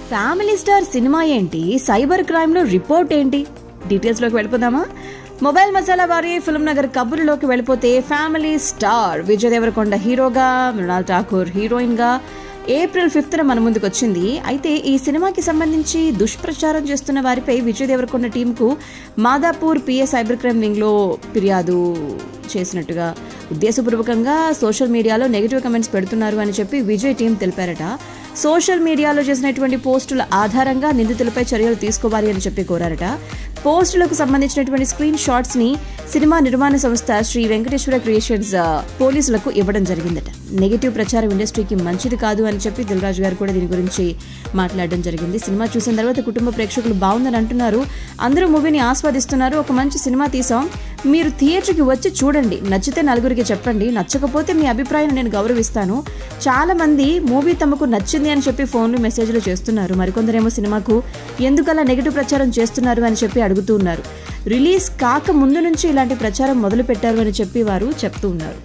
Family star cinema ఏంటి, cyber crime లో report ఏంటి? డీటెయిల్స్ లోకి వెళ్ళిపోదామా? మొబైల్ మసాలా వారి ఫిల్మ్ నగర్ కబుర్లోకి వెళ్ళిపోతే ఫ్యామిలీ స్టార్ విజయ్ దేవరకొండ హీరోగా, మృణాల్ ఠాకూర్ హీరోయిన్ గా ఏప్రిల్ 5న మన ముందుకు వచ్చింది. అయితే ఈ సినిమాకి సంబంధించి దుష్ప్రచారం చేస్తున్న వారిపై విజయ్ దేవరకొండ టీంకు Madhapur PA cyber crime wing లో ఫిర్యాదు చేసినట్టుగా, ఉద్దేశపూర్వకంగా సోషల్ మీడియాలో నెగిటివ్ కమెంట్స్ పెడుతున్నారు అని చెప్పి విజయ్ టీం తెలిపారట. సోషల్ మీడియాలో చేసినటువంటి పోస్టుల ఆధారంగా నిందితులపై చర్యలు తీసుకోవాలి అని చెప్పి కోరారట. పోస్టులకు సంబంధించినటువంటి స్క్రీన్ షాట్స్ ని సినిమా నిర్మాణ సంస్థ శ్రీ వెంకటేశ్వర క్రియేషన్స్ పోలీసులకు ఇవ్వడం జరిగిందట. నెగిటివ్ ప్రచారం ఇండస్ట్రీకి మంచిది కాదు అని చెప్పి దిల్ రాజు గారు కూడా దీని గురించి మాట్లాడడం జరిగింది. సినిమా చూసిన తర్వాత కుటుంబ ప్రేక్షకులు బాగుందని అంటున్నారు, అందరూ మూవీని ఆస్వాదిస్తున్నారు. ఒక మంచి సినిమా తీసాం, మీరు థియేటర్కి వచ్చి చూడండి, నచ్చితే నలుగురికి చెప్పండి, నచ్చకపోతే మీ అభిప్రాయాన్ని నేను గౌరవిస్తాను. చాలా మంది మూవీ తమకు నచ్చింది అని చెప్పి ఫోన్లు మెసేజ్లు చేస్తున్నారు, మరికొందరేమో సినిమాకు ఎందుకలా నెగిటివ్ ప్రచారం చేస్తున్నారు అని చెప్పి అడుగుతూ ఉన్నారు. రిలీజ్ కాక ముందు నుంచి ఇలాంటి ప్రచారం మొదలు పెట్టారు అని చెప్పి వారు చెప్తూ ఉన్నారు.